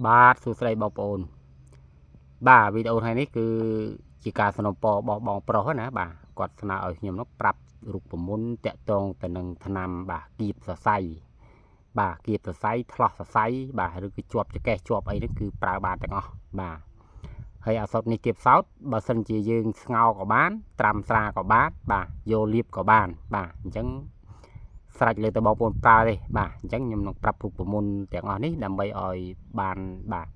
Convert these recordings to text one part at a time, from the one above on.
បាទសួស្តីបងប្អូនបាទវីដេអូថ្ងៃនេះគឺជាការสนับสนุนរបស់បងប្រុសណាបាទគាត់ស្នើឲ្យខ្ញុំនោះប្រាប់រូបមន្តតាក់ទងទៅនឹងថ្នាំបាទគៀបសរសៃបាទគៀបសរសៃថ្លោះសរសៃបាទឬគឺជាប់ចកេះជាប់អីហ្នឹងគឺប្រើបានទាំងអស់បាទហើយឱសថនេះទៀតសោតបើសិនជាយើងស្ងោរក៏បានត្រាំស្រាក៏បានបាទយកលាបក៏បានបាទអញ្ចឹងស្រេចលើតែបងប្អូនប្រើទេបាទអញ្ចឹងខ្ញុំនឹងប្រាប់រូបមន្តទាំងអស់នេះដើម្បីឲ្យបានបាទ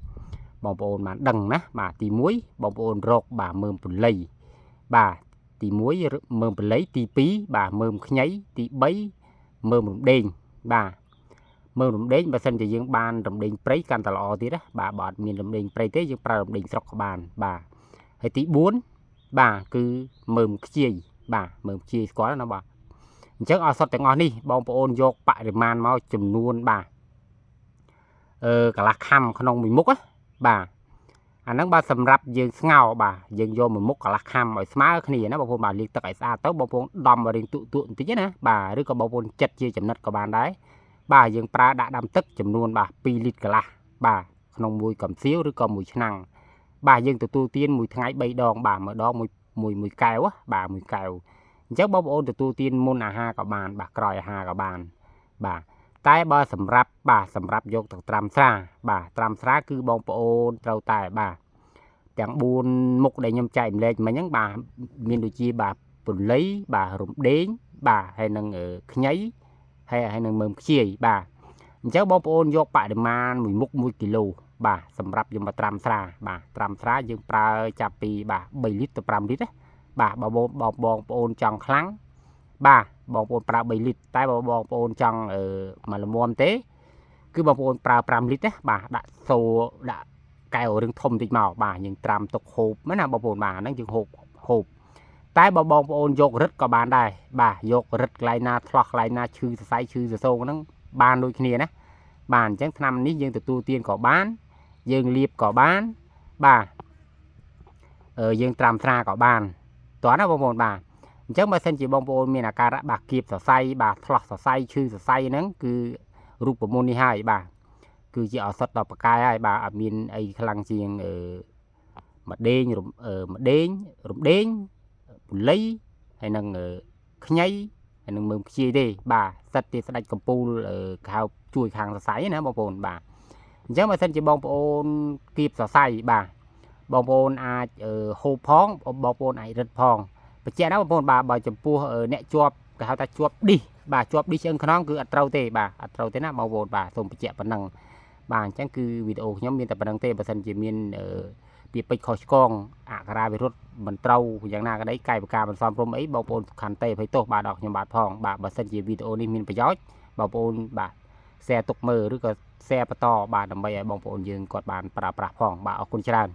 បងប្អូនបានដឹងណាបាទទី1បងប្អូនរកបាទមើមពន្លៃបាទទី1មើមពន្លៃទី2បាទមើមខ្ញីទី3មើមរំដេងបាទមើមរំដេងបើសិនជាយើងបានរំដេងព្រៃកាន់តែល្អទៀតណាបាទបើអត់មានរំដេងព្រៃទេយើងប្រើរំដេងស្រុកក៏បានបាទហើយទី4បាទគឺមើមខ្ជាយបាទមើមខ្ជាយស្គាល់ណាបាទអញ្ចឹងឱសថទាំងអស់នេះបងប្អូនយកបរិមាណមកចំនួនបាទកន្លះខាំក្នុងមួយមុខណាបាទអាហ្នឹងបាទសម្រាប់យើងស្ងោរបាទយើងយកមួយមុខកន្លះខាំឲ្យស្មើគ្នាណាបងប្អូនបាទលាងទឹកឲ្យស្អាតទៅបងប្អូនដំឲ្យរៀងទូបន្តិចណាបាទឬក៏បងប្អូនចិតជាចំណិតក៏បានដែរបាទយើងប្រើដាក់ដាំទឹកចំនួនបាទ2លីត្រកន្លះបាទក្នុងមួយកំសៀវឬក៏មួយឆ្នាំងបាទយើងទទួលទានមួយថ្ងៃ3ដងបាទមួយដងមួយកែវបាទមួយកែវអញ្ចឹងបងប្អូនទទួលទានមុនអាហារក៏បានបាទក្រោយអាហារក៏បានបាទតែបើសម្រាប់យកទៅត្រាំស្រាបាទត្រាំស្រាគឺបងប្អូនត្រូវតែបាទទាំង4មុខដែលខ្ញុំចែកម្លែកមិញហ្នឹងបាទមានដូចជាបាទពន្លៃបាទរំដេងបាទហើយនឹងខ្ញីហើយនឹងមើមខ្ជាយបាទអញ្ចឹងបងប្អូនយកបរិមាណមួយមុខ1គីឡូបាទសម្រាប់យកមកត្រាំស្រាបាទត្រាំស្រាយើងប្រើចាប់ពីបាទ3លីត្រទៅ5លីត្រណាបាទបើបងប្អូនចង់ខ្លាំងបាទបងប្អូនប្រើ3លីត្រតែបើបងប្អូនចង់មកល្មមទេគឺបងប្អូនប្រើ5លីត្រណាបាទដាក់សូដាក់កែវរឿងធំតិចមកបាទយើងត្រាំទុកហូបណាបងប្អូនបាទហ្នឹងយើងហូបតែបើបងប្អូនយករឹតក៏បានដែរបាទយករឹតកន្លែងណាថ្លោះកន្លែងណាឈឺសរសៃឈឺសសងហ្នឹងបានដូចគ្នាណាបាទអញ្ចឹងថ្នាំនេះយើងទទួលទានក៏បានយើងលាបក៏បានបាទយើងត្រាំស្រាក៏បានតោះណាបងប្អូនបាទអញ្ចឹងបើសិនជាបងប្អូនមានអាការៈបាទគៀបសរសៃបាទថ្លោះសរសៃឈឺសរសៃហ្នឹងគឺរូបមន្តនេះហើយបាទគឺជាឱសថដល់ប្រកែហើយបាទអត់មានអីខ្លាំងជាងម្ដេងរំដេងពន្លៃហើយនឹងខ្ញីហើយនឹងមើមខ្ជាយទេបាទសិតជាស្ដេចកំពូលកៅជួយខាងសរសៃណាបងប្អូនបាទអញ្ចឹងបើសិនជាបងប្អូនគៀបសរសៃបាទបងប្អូនអាចហូបផងបងប្អូនអាចរឹតផងបញ្ជាក់ណាបងប្អូនបាទបើចំពោះអ្នកជាប់គេហៅថាជាប់ឌីសបាទជាប់ឌីសឆ្អឹងខ្នងគឺអត់ត្រូវទេបាទអត់ត្រូវទេណាបងប្អូនបាទសូមបញ្ជាក់ប៉ុណ្ណឹងបាទអញ្ចឹងគឺវីដេអូខ្ញុំមានតែប៉ុណ្្នឹងទេបើសិនជាមានពាក្យពេចន៍ខុសឆ្គងអក្ខរាវិរុទ្ធមិនត្រូវយ៉ាងណាក៏ដោយកាយវិការមិនសមរម្យអីបងប្អូនខន្តីអភ័យទោសបាទដល់ខ្ញុំបាទផងបាទបើសិនជាវីដេអូនេះមានប្រយោជន៍បងប្អូនបាទ share ទុកមើលឬក៏ share បន្តបាទដើម្បីឲ្យបងប្អូនយើងគាត់បានប្រើប្រាស់ផងបាទអរគុណច្រើន